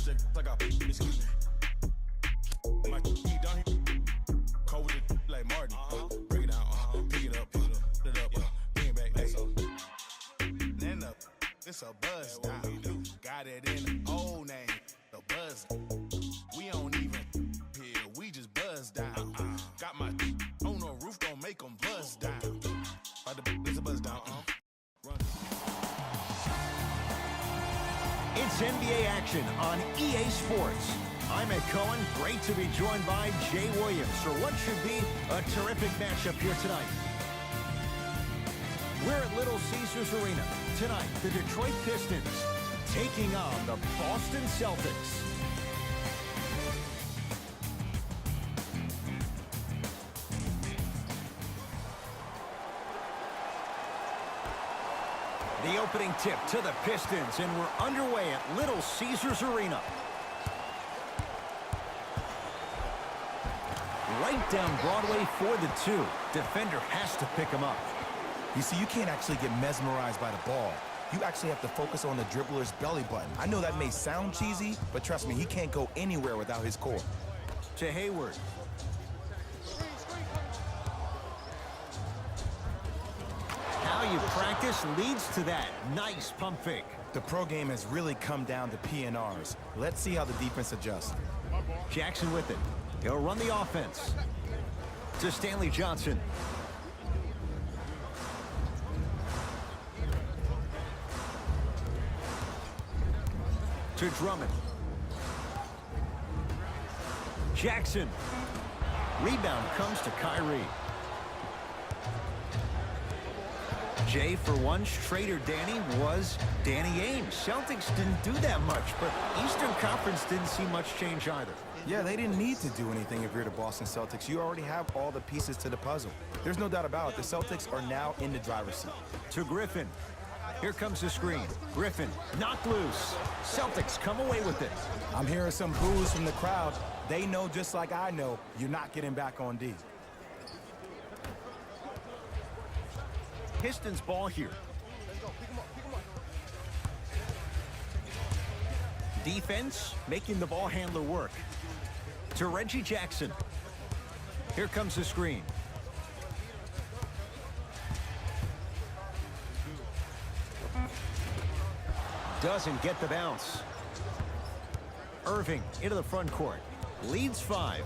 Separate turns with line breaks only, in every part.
that like I excuse me. My feet down here, cold with it like Martin. Break it down, pick it up, put it up, bring it back. Then up, it's a buzz down. Got it in the old name, the buzz. We don't even hear, we just buzz down. Got my on the roof, gon' make them buzz down. It's a buzz down, Run.
It's NBA action on EA Sports. I'm Ed Cohen. Great to be joined by Jay Williams for what should be a terrific matchup here tonight. We're at Little Caesars Arena. Tonight, the Detroit Pistons taking on the Boston Celtics. The opening tip to the Pistons, and we're underway at Little Caesars Arena. Right down Broadway for the two. Defender has to pick him up.
You see, you can't actually get mesmerized by the ball. You actually have to focus on the dribbler's belly button. I know that may sound cheesy, but trust me, he can't go anywhere without his core.
To Hayward. How you practice leads to that. Nice pump fake.
The pro game has really come down to PNRs. Let's see how the defense adjusts.
Jackson with it. He'll run the offense. To Stanley Johnson. To Drummond. Jackson. Rebound comes to Kyrie. Jay, for once, Trader Danny was Danny Ainge. Celtics didn't do that much, but Eastern Conference didn't see much change either.
Yeah, they didn't need to do anything if you're the Boston Celtics. You already have all the pieces to the puzzle. There's no doubt about it. The Celtics are now in the driver's seat.
To Griffin. Here comes the screen. Griffin knocked loose. Celtics come away with it.
I'm hearing some boos from the crowd. They know, just like I know, you're not getting back on D.
Pistons ball here. Defense making the ball handler work. To Reggie Jackson. Here comes the screen. Doesn't get the bounce. Irving into the front court. Leads 5.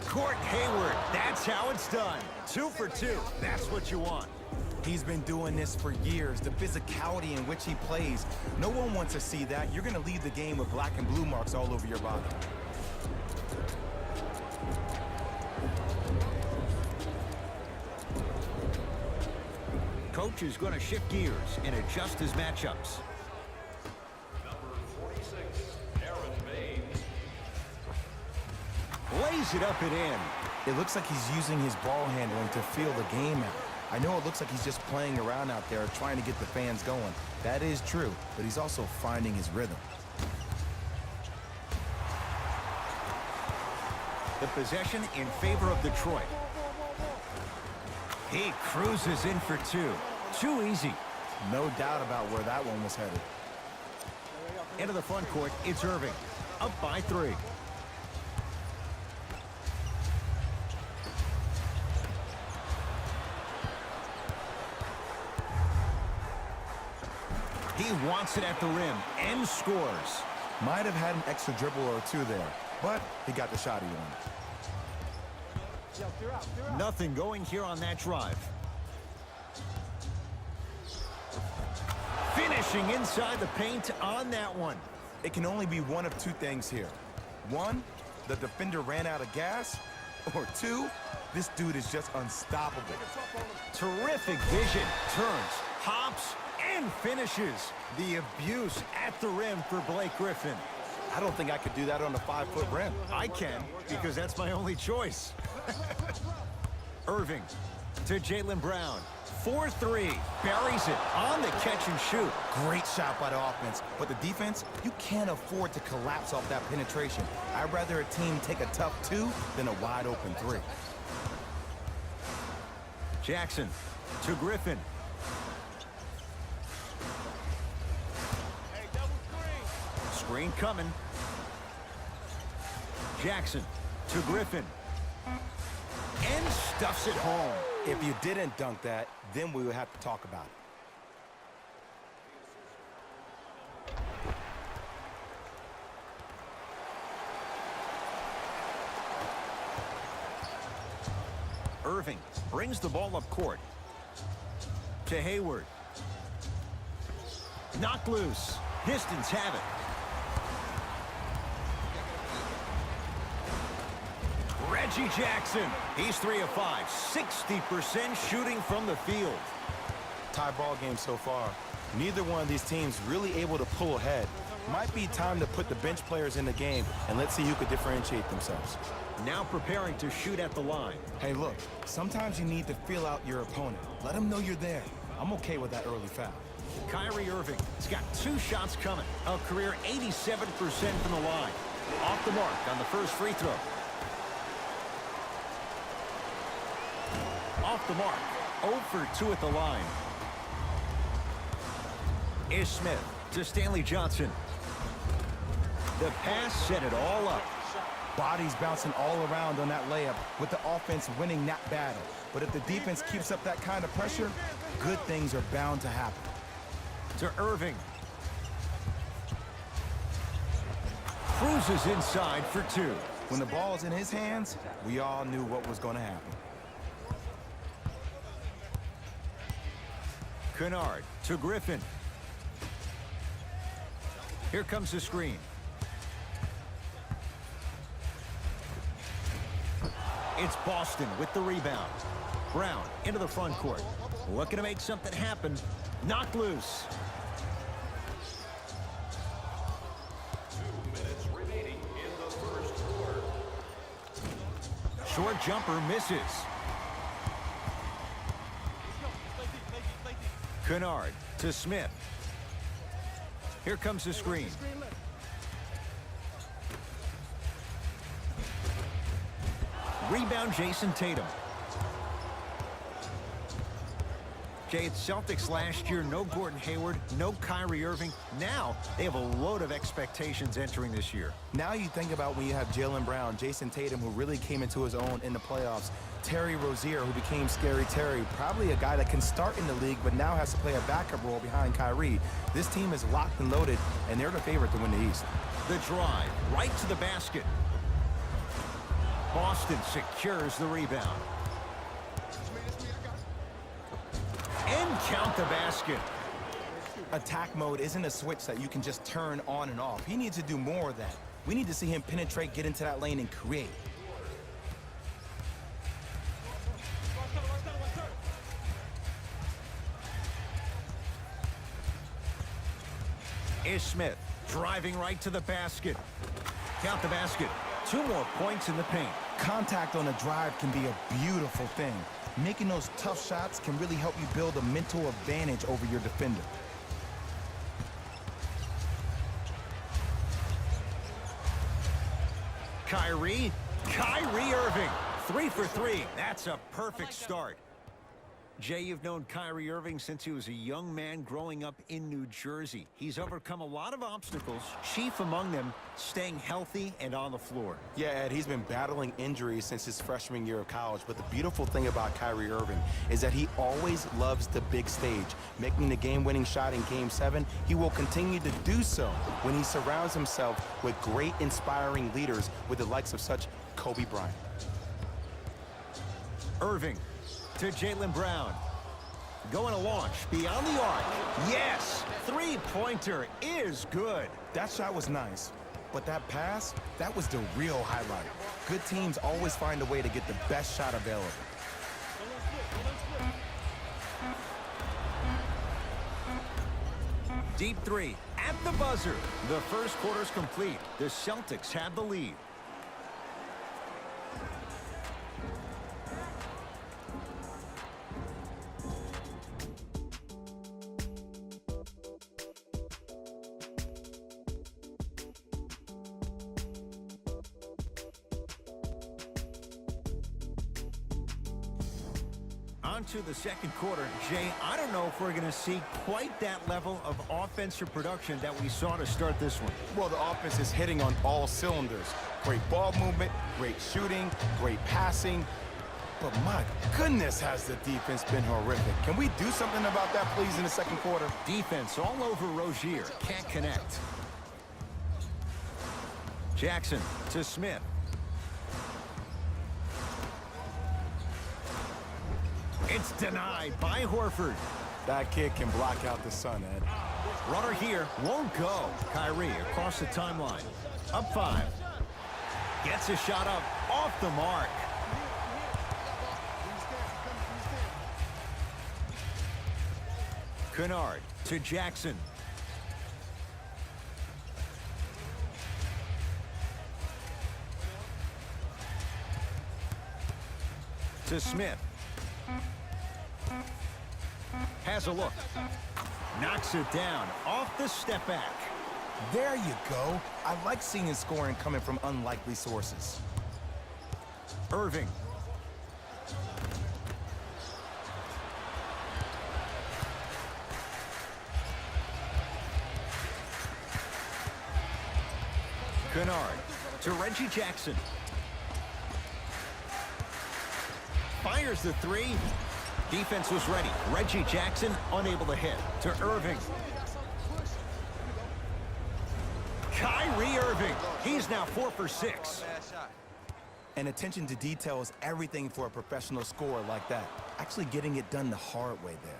Court Hayward. That's how it's done. 2 for 2. That's what you want.
He's been doing this for years. The physicality in which he plays. No one wants to see that. You're going to leave the game with black and blue marks all over your body.
Coach is going to shift gears and adjust his matchups. Lays it up and in.
It looks like he's using his ball handling to feel the game out. I know it looks like he's just playing around out there trying to get the fans going. That is true, but he's also finding his rhythm.
The possession in favor of Detroit. He cruises in for 2. Too easy.
No doubt about where that one was headed.
Into the front court, it's Irving. Up by 3. He wants it at the rim and scores.
Might have had an extra dribble or 2 there, but he got the shot he wanted.
Nothing going here on that drive. Finishing inside the paint on that one.
It can only be one of 2 things here. 1, the defender ran out of gas, or 2, this dude is just unstoppable.
Terrific vision. Turns, hops, and finishes. The abuse at the rim for Blake Griffin.
I don't think I could do that on a 5-foot rim.
I can, because that's my only choice. Irving to Jaylen Brown. 4-3. Buries it on the catch and shoot.
Great shot by the offense, but the defense, you can't afford to collapse off that penetration. I'd rather a team take a tough 2 than a wide open 3.
Jackson to Griffin. Screen coming. Jackson to Griffin. And stuffs it home.
If you didn't dunk that, then we would have to talk about it.
Irving brings the ball up court. To Hayward. Knocked loose. Pistons have it. Reggie Jackson. He's 3 of 5. 60% shooting from the field.
Tie ball game so far. Neither one of these teams really able to pull ahead. Might be time to put the bench players in the game, and let's see who could differentiate themselves.
Now preparing to shoot at the line.
Hey, look, sometimes you need to feel out your opponent. Let them know you're there. I'm okay with that early foul.
Kyrie Irving has got 2 shots coming. A career 87% from the line. Off the mark on the first free throw. Off the mark. 0 for 2 at the line. Ish Smith to Stanley Johnson. The pass set it all up.
Bodies bouncing all around on that layup with the offense winning that battle. But if the defense keeps up that kind of pressure, good things are bound to happen.
To Irving. Cruises inside for 2.
When the ball's in his hands, we all knew what was going to happen.
Kennard to Griffin. Here comes the screen. It's Boston with the rebound. Brown into the front court. Looking to make something happen. Knocked loose.
2 minutes remaining in the first quarter.
Short jumper misses. Kennard to Smith. Here comes the screen. Rebound Jason Tatum. Jay, it's Celtics last year. No Gordon Hayward, no Kyrie Irving. Now they have a load of expectations entering this year.
Now you think about when you have Jaylen Brown, Jason Tatum, who really came into his own in the playoffs, Terry Rozier, who became Scary Terry, probably a guy that can start in the league but now has to play a backup role behind Kyrie. This team is locked and loaded, and they're the favorite to win the East.
The drive right to the basket. Boston secures the rebound. And count the basket.
Attack mode isn't a switch that you can just turn on and off. He needs to do more of that. We need to see him penetrate, get into that lane, and create.
Ish Smith driving right to the basket. Count the basket. 2 more points in the paint.
Contact on a drive can be a beautiful thing. Making those tough shots can really help you build a mental advantage over your defender.
Kyrie Irving. 3 for 3. That's a perfect start. Jay, you've known Kyrie Irving since he was a young man growing up in New Jersey. He's overcome a lot of obstacles, chief among them staying healthy and on the floor.
Yeah, Ed, he's been battling injuries since his freshman year of college, but the beautiful thing about Kyrie Irving is that he always loves the big stage. Making the game-winning shot in Game 7, he will continue to do so when he surrounds himself with great, inspiring leaders with the likes of such Kobe Bryant.
Irving to Jaylen Brown. Going to launch beyond the arc. Yes! 3-pointer is good.
That shot was nice, but that pass, that was the real highlight. Good teams always find a way to get the best shot available.
Deep 3 at the buzzer. The first quarter's complete. The Celtics have the lead. On to the second quarter. Jay, I don't know if we're going to see quite that level of offensive production that we saw to start this one.
Well, the offense is hitting on all cylinders. Great ball movement, great shooting, great passing. But my goodness, has the defense been horrific. Can we do something about that, please, in the second quarter?
Defense all over Rozier. Can't connect. Jackson to Smith. It's denied by Horford.
That kid can block out the sun, Ed.
Runner here won't go. Kyrie across the timeline. Up 5. Gets a shot up off the mark. Kennard to Jackson. To Smith. Has a look. Knocks it down off the step back.
There you go. I like seeing scoring coming from unlikely sources.
Irving. Kennard to Reggie Jackson. Fires the 3. Defense was ready. Reggie Jackson unable to hit. To Irving. Kyrie Irving. He's now 4 for 6.
And attention to detail is everything for a professional scorer like that. Actually getting it done the hard way there.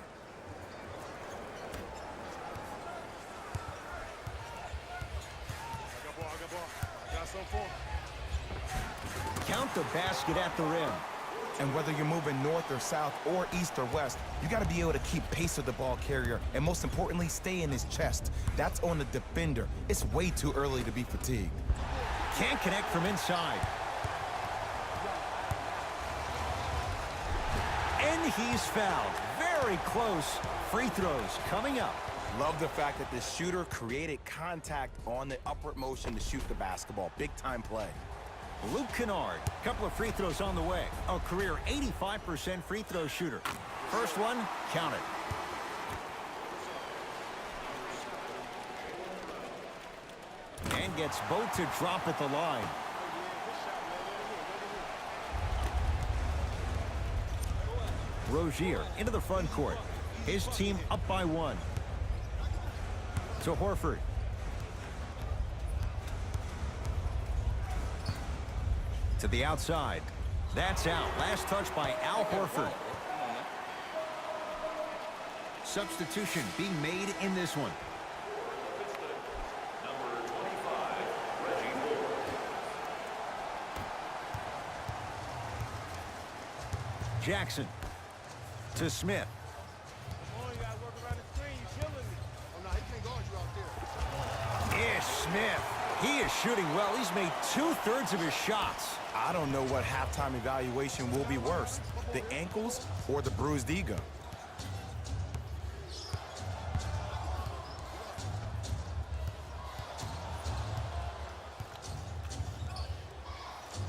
Count the basket at the rim.
And whether you're moving north or south or east or west, you got to be able to keep pace with the ball carrier and most importantly, stay in his chest. That's on the defender. It's way too early to be fatigued.
Can't connect from inside. And he's fouled. Very close. Free throws coming up.
Love the fact that the shooter created contact on the upward motion to shoot the basketball. Big time play.
Luke Kennard, couple of free throws on the way. A career 85% free throw shooter. First one, count it. And gets both to drop at the line. Rozier into the front court. His team up by 1. To Horford. To the outside. That's out. Last touch by Al Horford. Substitution being made in this one.
Number 25, Reggie Moore.
Jackson to Smith. Ish Smith. He is shooting well. He's made 2/3 of his shots.
I don't know what halftime evaluation will be worse, the ankles or the bruised ego.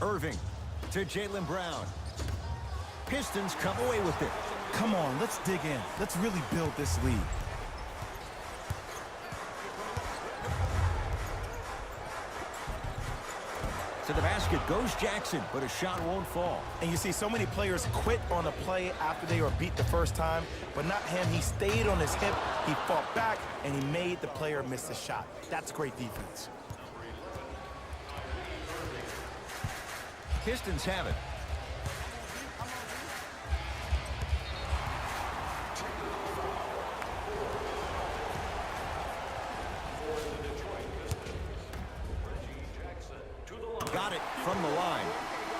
Irving to Jaylen Brown. Pistons come away with it.
Come on, let's dig in. Let's really build this lead.
To the basket goes Jackson, but a shot won't fall.
And you see so many players quit on a play after they were beat the first time, but not him. He stayed on his hip, he fought back, and he made the player miss the shot. That's great defense.
Pistons have it. Got it from the line.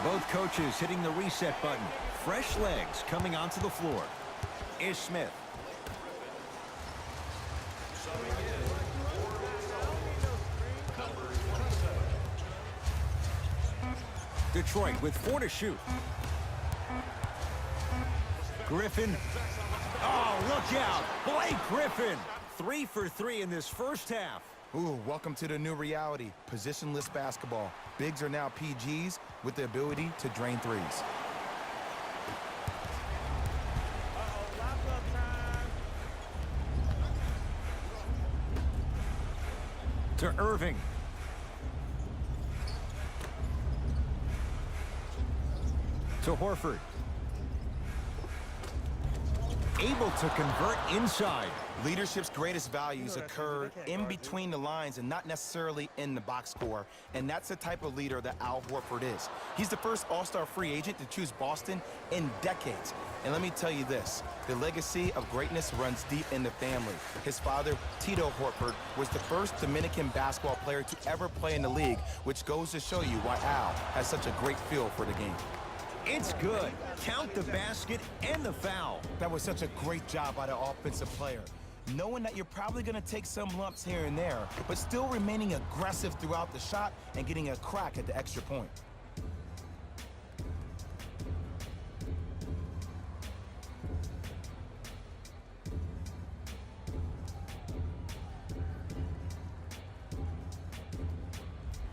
Both coaches hitting the reset button. Fresh legs coming onto the floor. Ish Smith. Detroit with 4 to shoot. Griffin. Oh, look out. Blake Griffin. 3 for 3 in this first half.
Ooh, welcome to the new reality. Positionless basketball. Bigs are now PGs with the ability to drain threes.
To Irving. To Horford. Able to convert inside.
Leadership's greatest values occur in between the lines and not necessarily in the box score. And that's the type of leader that Al Horford is. He's the first all-star free agent to choose Boston in decades. And let me tell you this, the legacy of greatness runs deep in the family. His father, Tito Horford, was the first Dominican basketball player to ever play in the league, which goes to show you why Al has such a great feel for the game.
It's good. Count the basket and the foul.
That was such a great job by the offensive player. Knowing that you're probably going to take some lumps here and there, but still remaining aggressive throughout the shot and getting a crack at the extra point.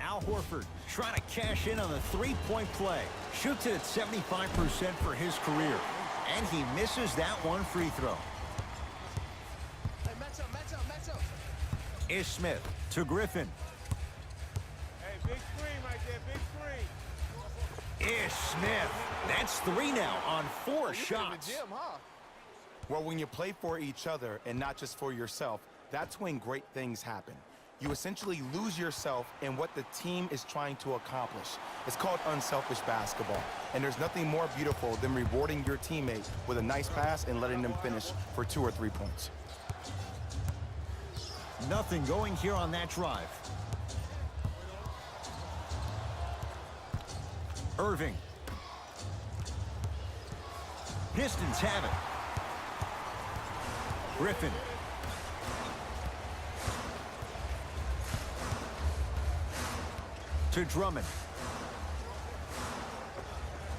Al Horford trying to cash in on the three-point play. Shoots it at 75% for his career. And he misses that one free throw. Ish Smith to Griffin.
Hey, big screen right there, big screen.
Ish Smith. That's 3 now on 4 shots.
Well, when you play for each other and not just for yourself, that's when great things happen. You essentially lose yourself in what the team is trying to accomplish. It's called unselfish basketball. And there's nothing more beautiful than rewarding your teammate with a nice pass and letting them finish for 2 or 3 points.
Nothing going here on that drive. Irving. Pistons have it. Griffin. To Drummond.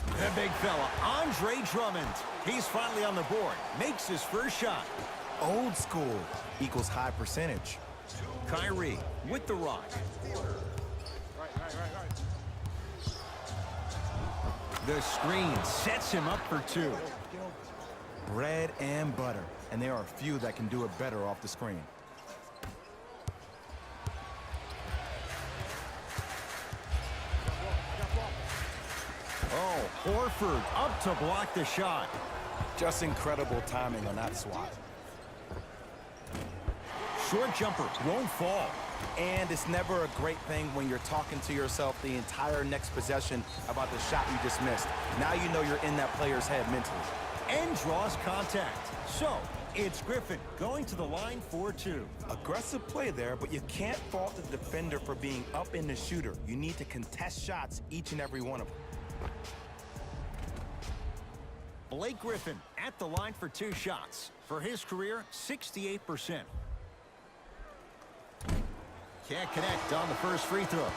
The big fella, Andre Drummond. He's finally on the board. Makes his first shot.
Old school equals high percentage.
Kyrie with the rock. The screen sets him up for 2.
Bread and butter. And there are few that can do it better off the screen.
Oh, Horford up to block the shot.
Just incredible timing on that swat.
Short jumper won't fall.
And it's never a great thing when you're talking to yourself the entire next possession about the shot you just missed. Now you know you're in that player's head mentally.
And draws contact. So, it's Griffin going to the line for 2.
Aggressive play there, but you can't fault the defender for being up in the shooter. You need to contest shots, each and every one of them.
Blake Griffin at the line for 2 shots. For his career, 68%. Can't connect on the first free throw.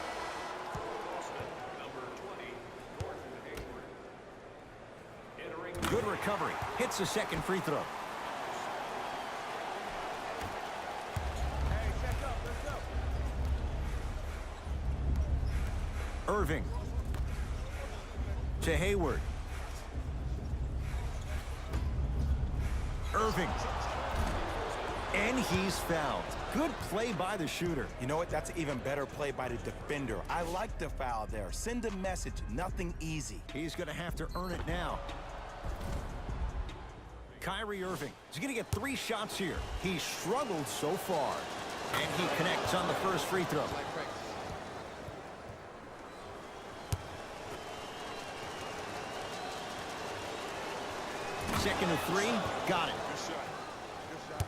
Good recovery. Hits the second free throw.
Hey, check up, let's go.
Irving. To Hayward. Irving. And he's fouled. Good play by the shooter.
You know what? That's an even better play by the defender. I like the foul there. Send a message. Nothing easy.
He's going to have to earn it now. Kyrie Irving is going to get 3 shots here. He's struggled so far. And he connects on the first free throw. Second and 3. Got it.
Good shot. Good shot.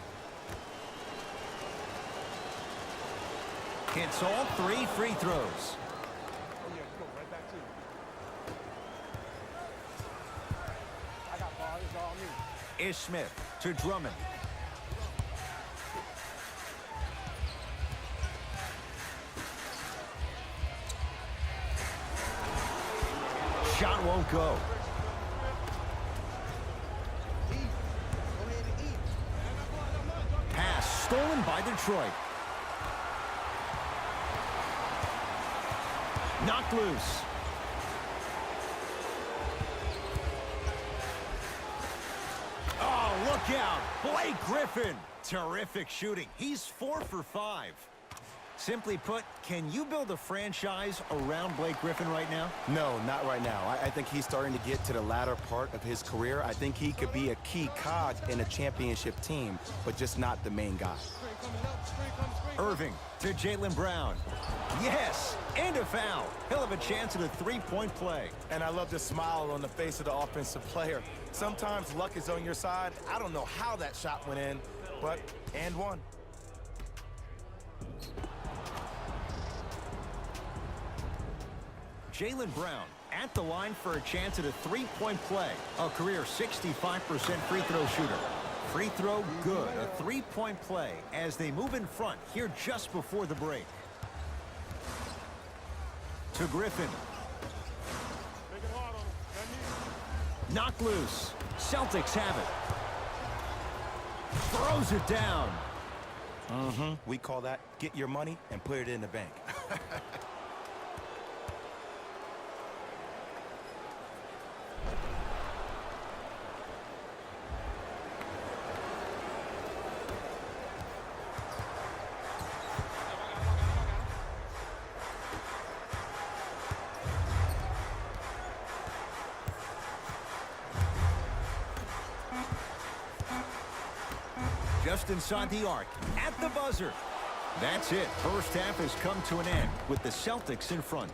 Hits all 3 free throws.
Oh, yeah, go right back to you. I got ball. It's all me.
Ish Smith to Drummond. Shot won't go. Pass stolen by Detroit. Knocked loose. Oh, look out. Blake Griffin. Terrific shooting. He's 4 for 5. Simply put, can you build a franchise around Blake Griffin right now?
No, not right now. I think he's starting to get to the latter part of his career. I think he could be a key cog in a championship team, but just not the main guy.
Irving to Jaylen Brown. Yes, and a foul. He'll have a chance at a three-point play.
And I love the smile on the face of the offensive player. Sometimes luck is on your side. I don't know how that shot went in, but and one.
Jaylen Brown at the line for a chance at a three-point play. A career 65% free throw shooter. Free throw good. A three-point play as they move in front here just before the break. To Griffin. Knocked loose. Celtics have it. Throws it down.
We call that get your money and put it in the bank.
Just inside the arc, at the buzzer. That's it. First half has come to an end with the Celtics in front.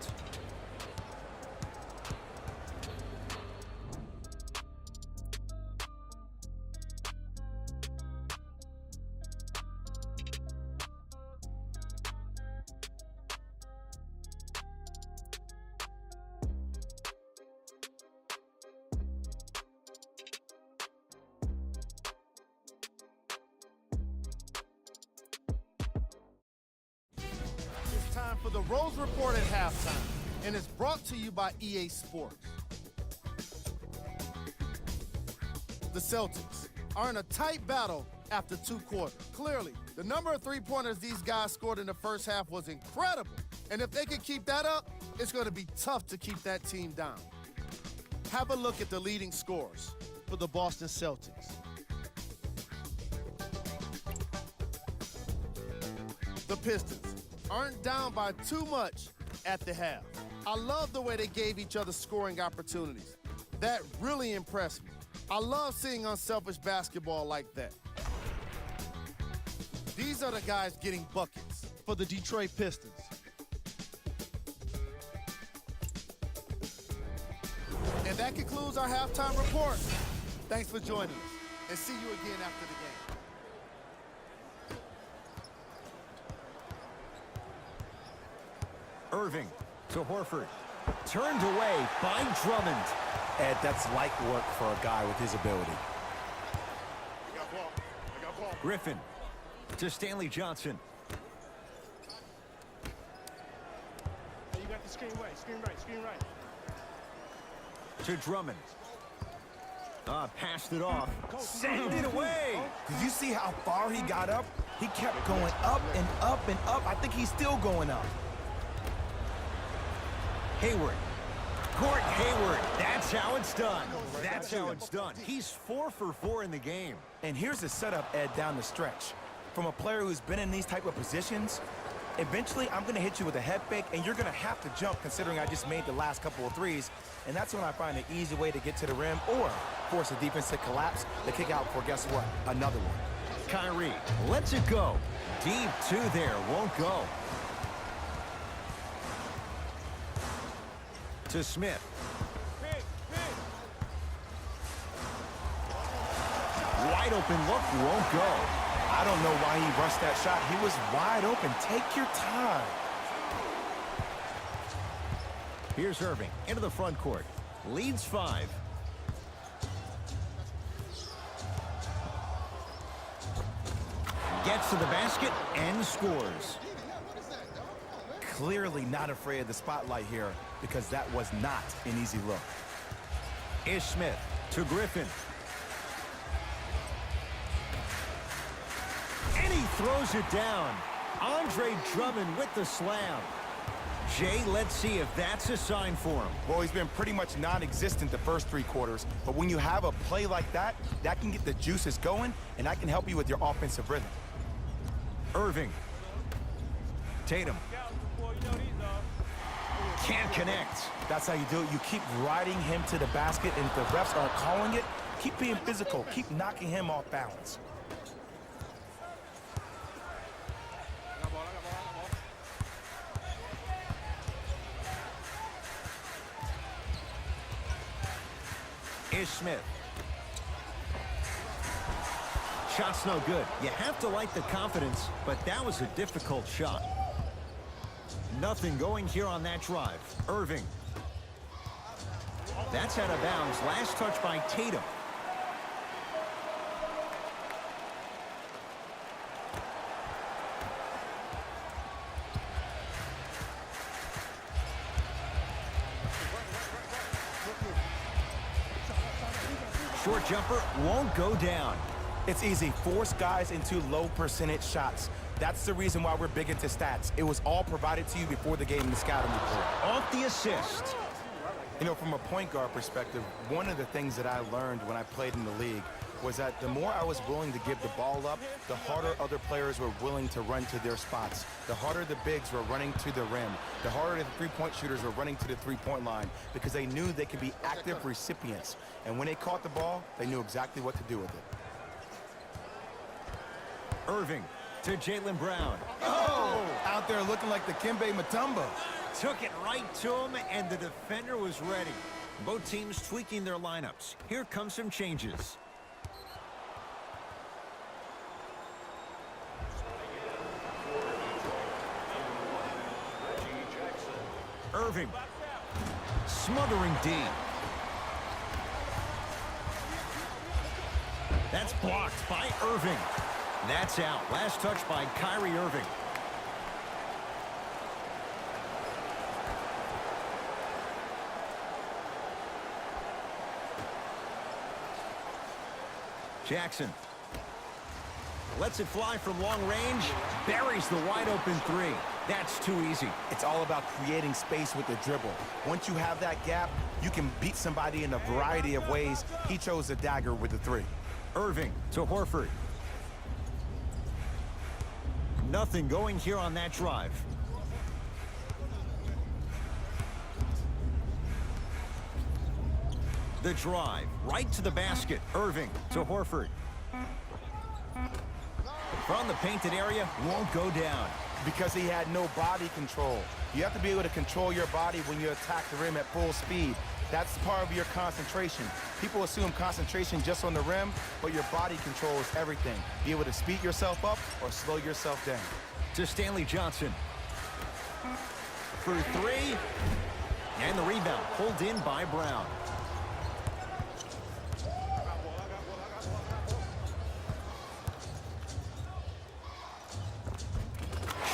It's time for the Rose Report at halftime, and it's brought to you by EA Sports. The Celtics are in a tight battle after two quarters. Clearly, the number of three-pointers these guys scored in the first half was incredible, and if they can keep that up, it's going to be tough to keep that team down. Have a look at the leading scorers for the Boston Celtics. The Pistons aren't down by too much at the half. I love the way they gave each other scoring opportunities. That really impressed me. I love seeing unselfish basketball like that. These are the guys getting buckets for the Detroit Pistons. And that concludes our halftime report. Thanks for joining us, and see you again after the game.
Irving to Horford. Turned away by Drummond.
Ed, that's light work for a guy with his ability.
I got ball.
Griffin to Stanley Johnson.
Hey, you got the screen right.
To Drummond. Passed it off. Send it away.
Did you see how far he got up? He kept going up and up and up. I think he's still going up.
Hayward. Court Hayward. That's how it's done. That's how it's done. He's 4 for 4 in the game.
And here's the setup, Ed, down the stretch. From a player who's been in these type of positions, eventually I'm going to hit you with a head fake, and you're going to have to jump considering I just made the last couple of threes. And that's when I find an easy way to get to the rim or force a defense to collapse, the kick out for, guess what, another one.
Kyrie lets it go. Deep two there. Won't go. To Smith. Wide open look, won't go.
I don't know why he rushed that shot. He was wide open. Take your time.
Here's Irving into the front court. Leads 5. Gets to the basket and scores.
Clearly not afraid of the spotlight here because that was not an easy look.
Ish Smith to Griffin. And he throws it down. Andre Drummond with the slam. Jay, let's see if that's a sign for him.
Well, he's been pretty much non-existent the first 3 quarters, but when you have a play like that, that can get the juices going, and that can help you with your offensive rhythm.
Irving. Tatum. Can't connect.
That's how you do it. You keep riding him to the basket, and if the refs aren't calling it, keep being physical. Keep knocking him off balance.
Ish Smith. Shot's no good. You have to like the confidence, but that was a difficult shot. Nothing going here on that drive. Irving. That's out of bounds. Last touch by Tatum. Short jumper won't go down.
It's easy. Force guys into low percentage shots. That's the reason why we're big into stats. It was all provided to you before the game in the scouting report.
Off the assist.
You know, from a point guard perspective, one of the things that I learned when I played in the league was that the more I was willing to give the ball up, the harder other players were willing to run to their spots. The harder the bigs were running to the rim. The harder the three-point shooters were running to the three-point line because they knew they could be active recipients. And when they caught the ball, they knew exactly what to do with it.
Irving to Jaylen Brown.
Oh! Out there looking like the Kimbe Mutombo.
Took it right to him, and the defender was ready. Both teams tweaking their lineups. Here come some changes. Irving. Smothering D. That's blocked by Irving. That's out. Last touch by Kyrie Irving. Jackson lets it fly from long range, buries the wide open three. That's too easy.
It's all about creating space with the dribble. Once you have that gap, you can beat somebody in a variety of ways. He chose the dagger with the three.
Irving to Horford. Nothing going here on that drive. The drive, right to the basket. Irving to Horford. From the painted area, won't go down.
Because he had no body control. You have to be able to control your body when you attack the rim at full speed. That's part of your concentration. People assume concentration just on the rim, but your body controls everything. Be able to speed yourself up or slow yourself down.
To Stanley Johnson. For three. And the rebound pulled in by Brown.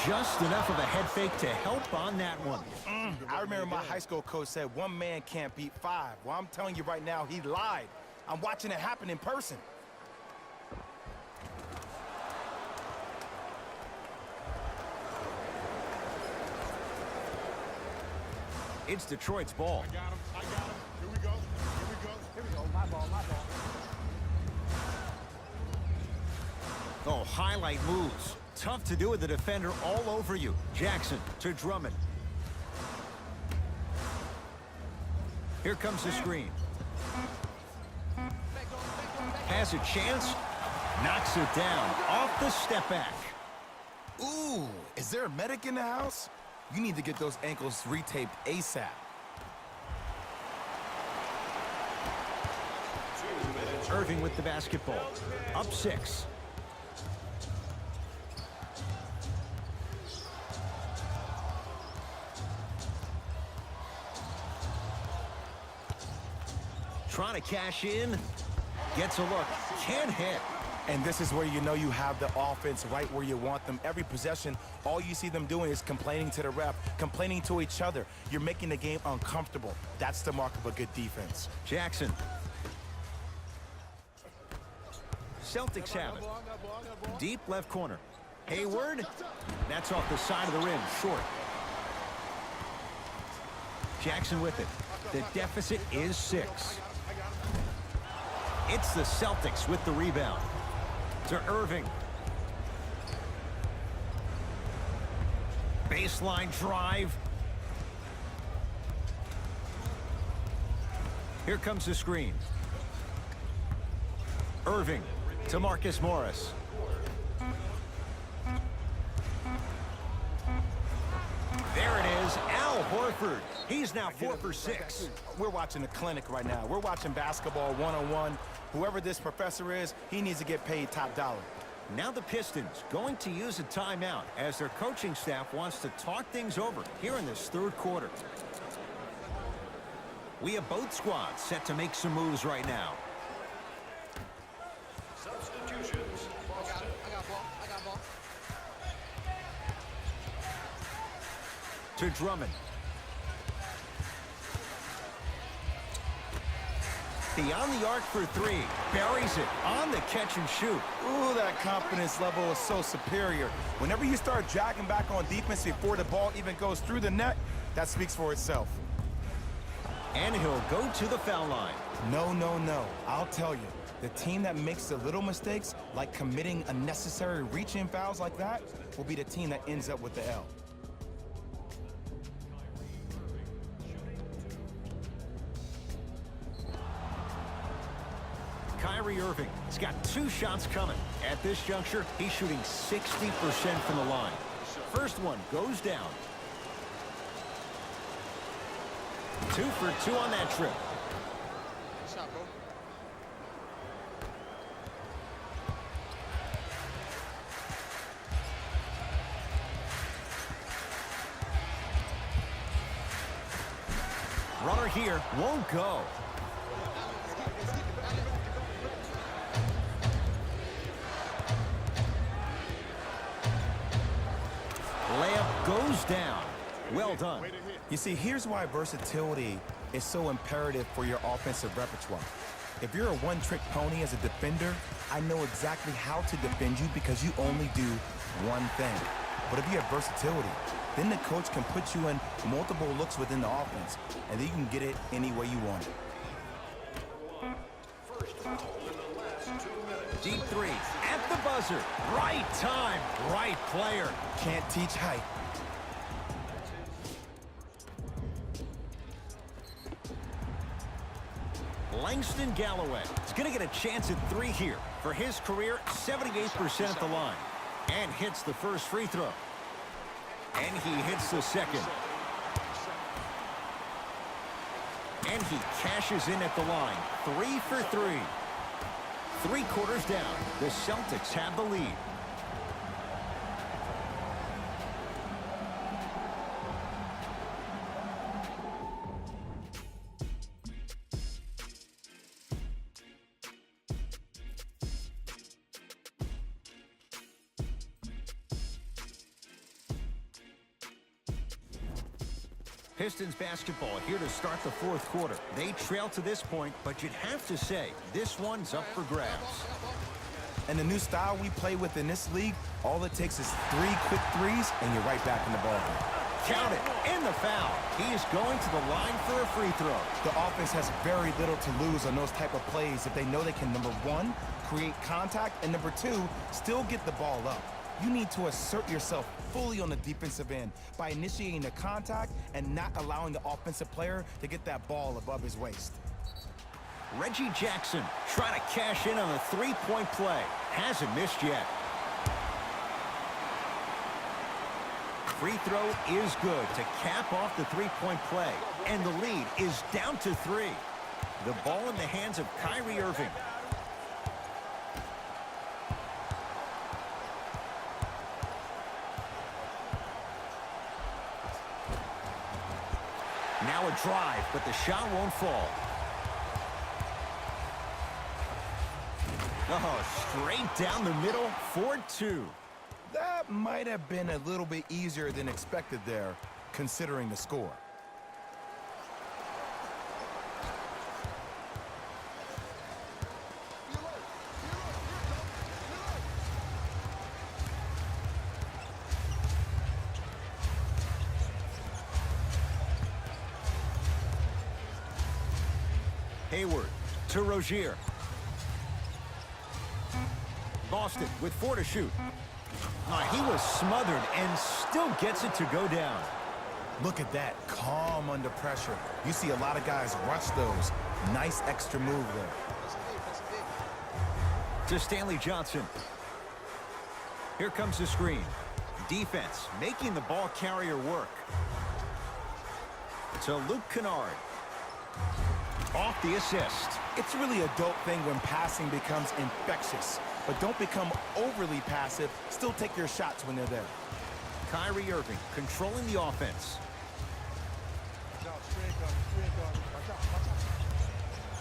Just enough of a head fake to help on that one.
I remember my high school coach said one man can't beat five. Well, I'm telling you right now, he lied. I'm watching it happen in person.
It's Detroit's ball.
I got him. Here we go. Here we go. My ball.
Oh, highlight moves. Tough to do with the defender all over you. Jackson to Drummond. Here comes the screen. Has a chance. Knocks it down. Off the step back.
Ooh, is there a medic in the house? You need to get those ankles retaped ASAP.
Irving with the basketball. Up 6. Trying to cash in. Gets a look. Can't hit.
And this is where you know you have the offense right where you want them. Every possession, all you see them doing is complaining to the ref, complaining to each other. You're making the game uncomfortable. That's the mark of a good defense.
Jackson. Celtics have it. Deep left corner. Hayward. That's off the side of the rim. Short. Jackson with it. The deficit is 6. It's the Celtics with the rebound. To Irving. Baseline drive. Here comes the screen. Irving to Marcus Morris. There it is, Al Horford. He's now 4 for 6.
We're watching a clinic right now. We're watching basketball one-on-one. Whoever this professor is, he needs to get paid top dollar.
Now the Pistons going to use a timeout as their coaching staff wants to talk things over here in this third quarter. We have both squads set to make some moves right now.
Substitutions.
I got ball.
To Drummond. Beyond the arc for 3. Buries it on the catch and shoot.
Ooh, that confidence level is so superior. Whenever you start jogging back on defense before the ball even goes through the net, that speaks for itself.
And he'll go to the foul line.
No, no, no. I'll tell you, the team that makes the little mistakes, like committing unnecessary reach-in fouls like that, will be the team that ends up with the L.
Kyrie Irving has got 2 shots coming. At this juncture, he's shooting 60% from the line. First one goes down. 2 for 2 on that trip.
Shot, bro.
Runner here won't go. Layup goes down. Well done.
You see, here's why versatility is so imperative for your offensive repertoire. If you're a one-trick pony as a defender, I know exactly how to defend you because you only do one thing. But if you have versatility, then the coach can put you in multiple looks within the offense, and then you can get it any way you want it.
First foul in the last 2 minutes.
Deep 3 at the buzzer. Right time, right player.
Can't teach height.
Langston Galloway is going to get a chance at 3 here. For his career, 78% at the line. And hits the first free throw. And he hits the second. And he cashes in at the line. 3 for 3. 3 quarters down. The Celtics have the lead. Pistons basketball here to start the fourth quarter. They trail to this point, but you'd have to say this one's up for grabs.
And the new style we play with in this league, all it takes is 3 quick threes, and you're right back in the ballgame.
Count it, and the foul. He is going to the line for a free throw.
The offense has very little to lose on those type of plays if they know they can, number 1, create contact, and number 2, still get the ball up. You need to assert yourself fully on the defensive end by initiating the contact and not allowing the offensive player to get that ball above his waist.
Reggie Jackson trying to cash in on a 3-point play. Hasn't missed yet. Free throw is good to cap off the 3-point play. And the lead is down to 3. The ball in the hands of Kyrie Irving. Now a drive, but the shot won't fall. Oh, straight down the middle, 4-2.
That might have been a little bit easier than expected there, considering the score.
Hayward to Rozier. Boston with 4 to shoot. He was smothered and still gets it to go down.
Look at that, calm under pressure. You see a lot of guys rush those. Nice extra move there.
To Stanley Johnson. Here comes the screen. Defense making the ball carrier work. To Luke Kennard. Off the assist.
It's really a dope thing when passing becomes infectious. But don't become overly passive. Still take your shots when they're there.
Kyrie Irving controlling the offense.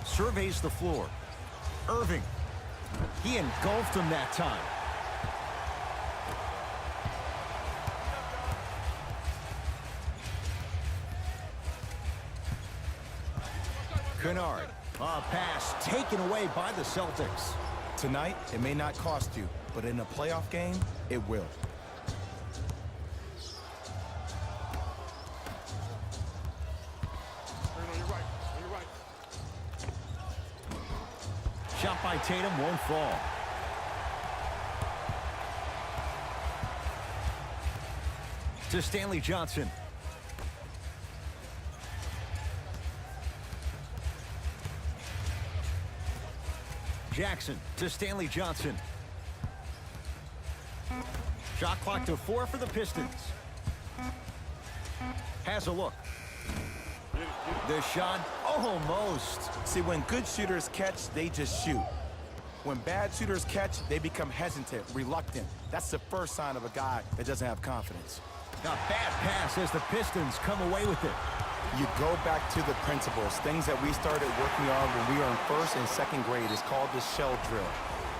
Surveys the floor. Irving. He engulfed him that time. Kennard. A pass taken away by the Celtics.
Tonight, it may not cost you, but in a playoff game, it will.
Shot by Tatum won't fall. To Stanley Johnson. Jackson to Stanley Johnson. Shot clock to 4 for the Pistons. Has a look. The shot almost.
See, when good shooters catch, they just shoot. When bad shooters catch, they become hesitant, reluctant. That's the first sign of a guy that doesn't have confidence.
A bad pass as the Pistons come away with it.
You go back to the principles, things that we started working on when we were in first and second grade. It's called the shell drill.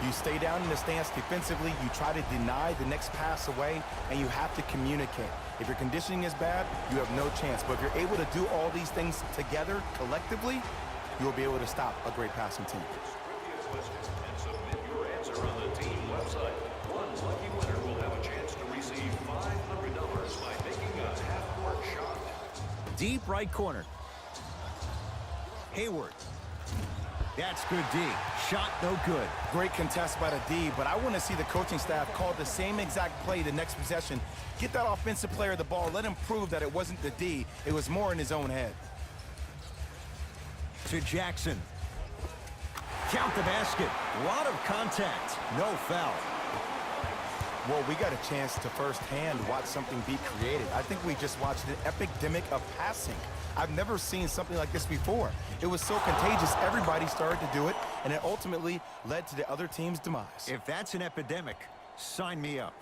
You stay down in the stance defensively, you try to deny the next pass away, and you have to communicate. If your conditioning is bad, you have no chance. But if you're able to do all these things together, collectively, you'll be able to stop a great passing team.
And submit your answer on the team website. One lucky winner will have a chance to receive $500 by making a half-court shot.
Deep right corner. Hayward. That's good D. Shot no good.
Great contest by the D, but I want to see the coaching staff call the same exact play the next possession. Get that offensive player the ball. Let him prove that it wasn't the D. It was more in his own head.
To Jackson. Count the basket. A lot of contact. No foul.
Well, we got a chance to firsthand watch something be created. I think we just watched an epidemic of passing. I've never seen something like this before. It was so contagious, everybody started to do it, and it ultimately led to the other team's demise.
If that's an epidemic, sign me up.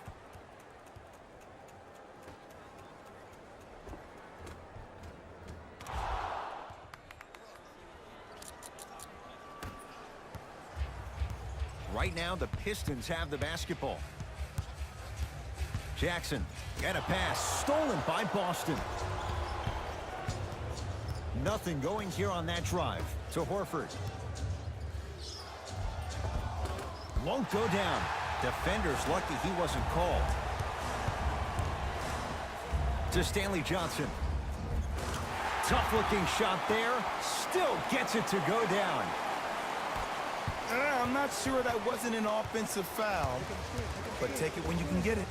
Right now, the Pistons have the basketball. Jackson, got a pass, stolen by Boston. Nothing going here on that drive. To Horford. Won't go down. Defender's lucky he wasn't called. To Stanley Johnson. Tough-looking shot there. Still gets it to go down.
I'm not sure that wasn't an offensive foul, but take it when you can get it.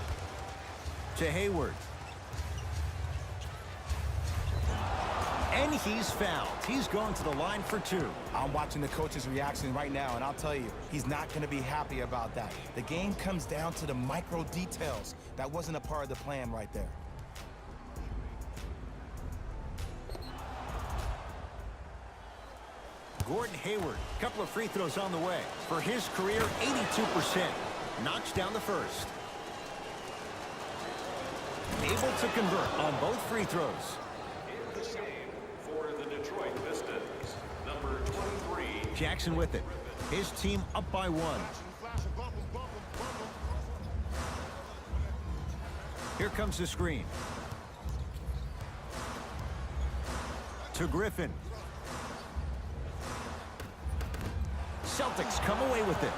To Hayward. And he's fouled. He's going to the line for 2.
I'm watching the coach's reaction right now, and I'll tell you, he's not going to be happy about that. The game comes down to the micro details. That wasn't a part of the plan right there.
Gordon Hayward, couple of free throws on the way. For his career, 82%. Knocks down the first. Able to convert on both free throws.
In this game for the Detroit Pistons, number 23.
Jackson with it. His team up by 1. Here comes the screen. To Griffin. Celtics come away with it.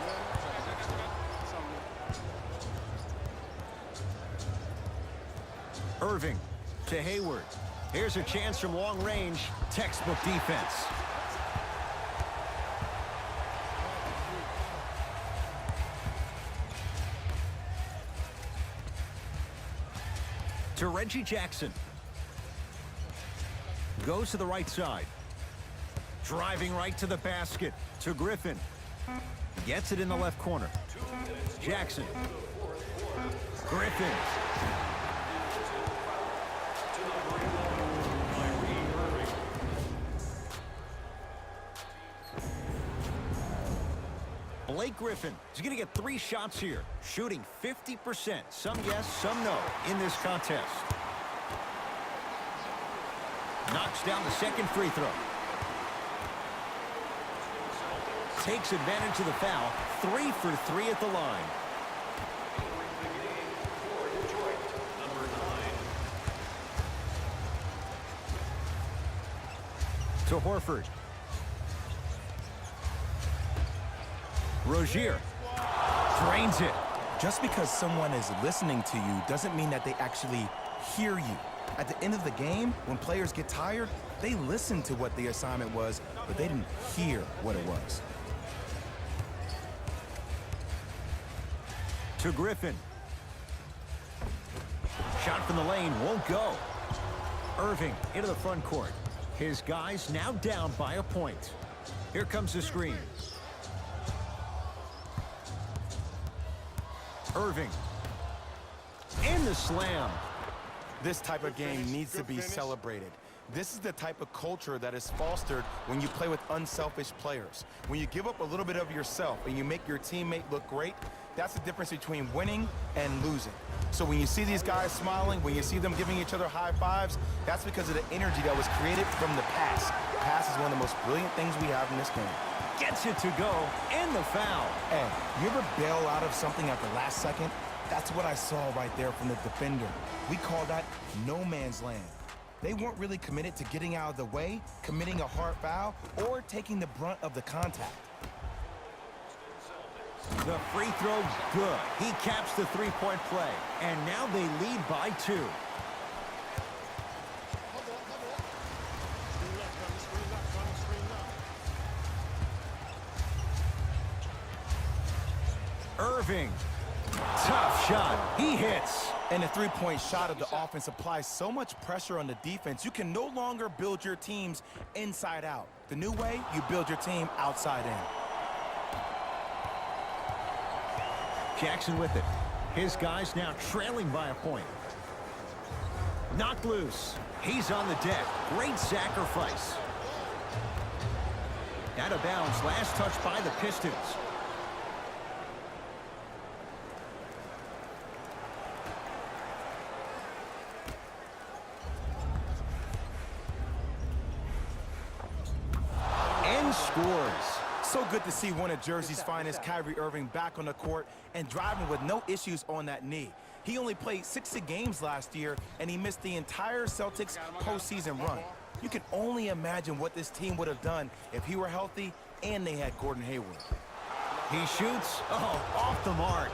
Irving to Hayward. Here's a chance from long range. Textbook defense. To Reggie Jackson. Goes to the right side. Driving right to the basket. To Griffin. Gets it in the left corner. Jackson. Griffin. Blake Griffin is going to get 3 shots here, shooting 50%. Some yes, some no in this contest. Knocks down the second free throw. Takes advantage of the foul. 3 for 3 at the line. To Horford. Rozier drains it.
Just because someone is listening to you doesn't mean that they actually hear you. At the end of the game, when players get tired, they listen to what the assignment was, but they didn't hear what it was.
To Griffin. Shot from the lane won't go. Irving into the front court. His guys now down by a point. Here comes the screen. Irving. And the slam.
This type of game needs to be celebrated. This is the type of culture that is fostered when you play with unselfish players. When you give up a little bit of yourself and you make your teammate look great, that's the difference between winning and losing. So when you see these guys smiling, when you see them giving each other high fives, that's because of the energy that was created from the pass. Pass is one of the most brilliant things we have in this game.
Gets it to go, and the foul.
Hey, you ever bail out of something at the last second? That's what I saw right there from the defender. We call that no man's land. They weren't really committed to getting out of the way, committing a hard foul, or taking the brunt of the contact.
The free throw, good. He caps the three-point play, and now they lead by 2. Irving. Tough shot. He hits.
And the three-point shot of the offense applies so much pressure on the defense, you can no longer build your teams inside out. The new way, you build your team outside in.
Jackson with it. His guys now trailing by a point. Knocked loose. He's on the deck. Great sacrifice. Out of bounds. Last touch by the Pistons. And scores.
So good to see one of Jersey's finest, Kyrie Irving, back on the court and driving with no issues on that knee. He only played 60 games last year, and he missed the entire Celtics postseason run. You can only imagine what this team would have done if he were healthy and they had Gordon Hayward.
He shoots. Oh, off the mark.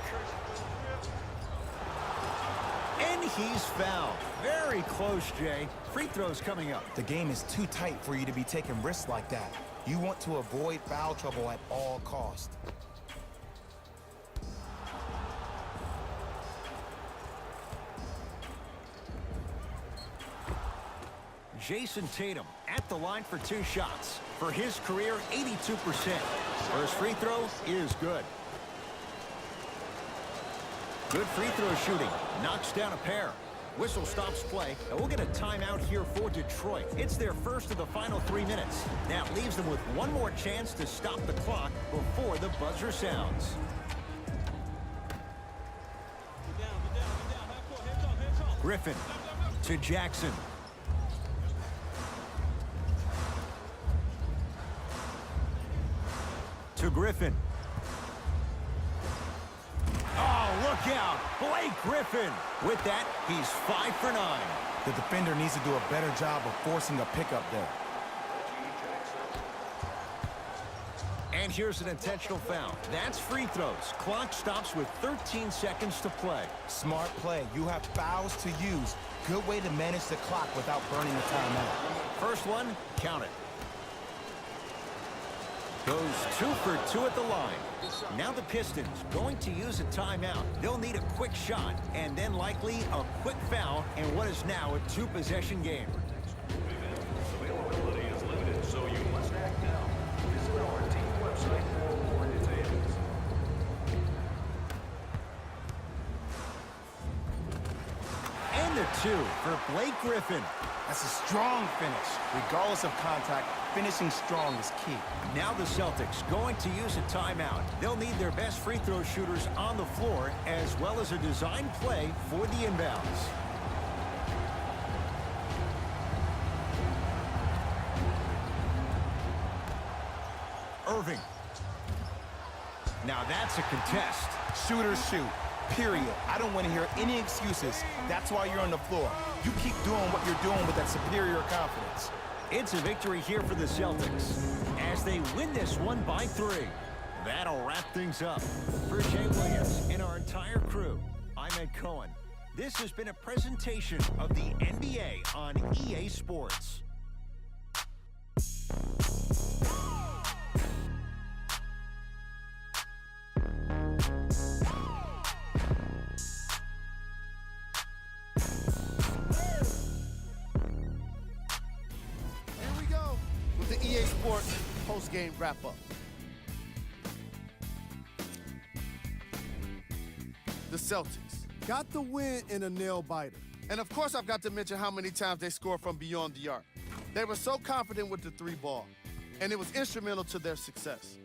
And he's fouled. Very close, Jay. Free throws coming up.
The game is too tight for you to be taking risks like that. You want to avoid foul trouble at all costs.
Jason Tatum at the line for 2 shots. For his career, 82%. First free throw is good. Good free throw shooting. Knocks down a pair. Whistle stops play, and we'll get a timeout here for Detroit. It's their first of the final 3 minutes. Now it leaves them with one more chance to stop the clock before the buzzer sounds. Griffin to Jackson. To Griffin. Oh, look out. Blake Griffin. With that, he's 5 for 9.
The defender needs to do a better job of forcing a pickup there.
And here's an intentional foul. That's free throws. Clock stops with 13 seconds to play.
Smart play. You have fouls to use. Good way to manage the clock without burning the timeout.
First one, count it. Goes 2 for 2 at the line. Now the Pistons going to use a timeout. They'll need a quick shot and then likely a quick foul in what is now a 2-possession game.
Availability is limited, so you must act now. Visit our team website for more details.
And the 2 for Blake Griffin.
That's a strong finish. Regardless of contact, finishing strong is key.
Now the Celtics going to use a timeout. They'll need their best free throw shooters on the floor as well as a design play for the inbounds. Irving. Now that's a contest.
Shooters shoot, period. I don't want to hear any excuses. That's why you're on the floor. You keep doing what you're doing with that superior confidence.
It's a victory here for the Celtics as they win this one by 3. That'll wrap things up. For Jay Williams and our entire crew, I'm Ed Cohen. This has been a presentation of the NBA on EA Sports.
The EA Sports post-game wrap-up. The Celtics got the win in a nail-biter. And of course, I've got to mention how many times they scored from beyond the arc. They were so confident with the 3-ball, and it was instrumental to their success.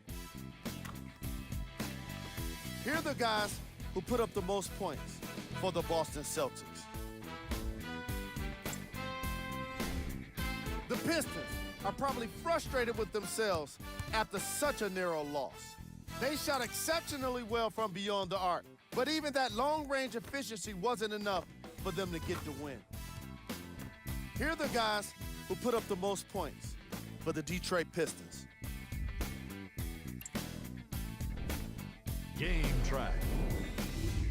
Here are the guys who put up the most points for the Boston Celtics. The Pistons are probably frustrated with themselves after such a narrow loss. They shot exceptionally well from beyond the arc, but even that long-range efficiency wasn't enough for them to get the win. Here are the guys who put up the most points for the Detroit Pistons.
Game track.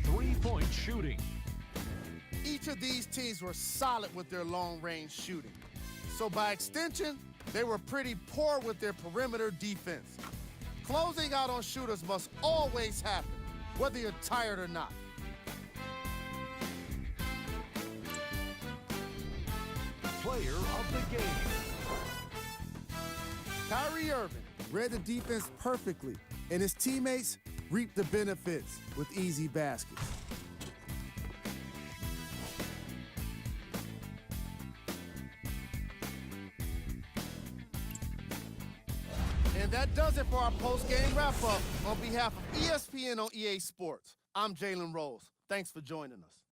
3-point shooting.
Each of these teams were solid with their long-range shooting. So by extension, they were pretty poor with their perimeter defense. Closing out on shooters must always happen, whether you're tired or not.
Player of the game.
Kyrie Irving read the defense perfectly, and his teammates reaped the benefits with easy baskets. And that does it for our post-game wrap-up. On behalf of ESPN on EA Sports, I'm Jalen Rose. Thanks for joining us.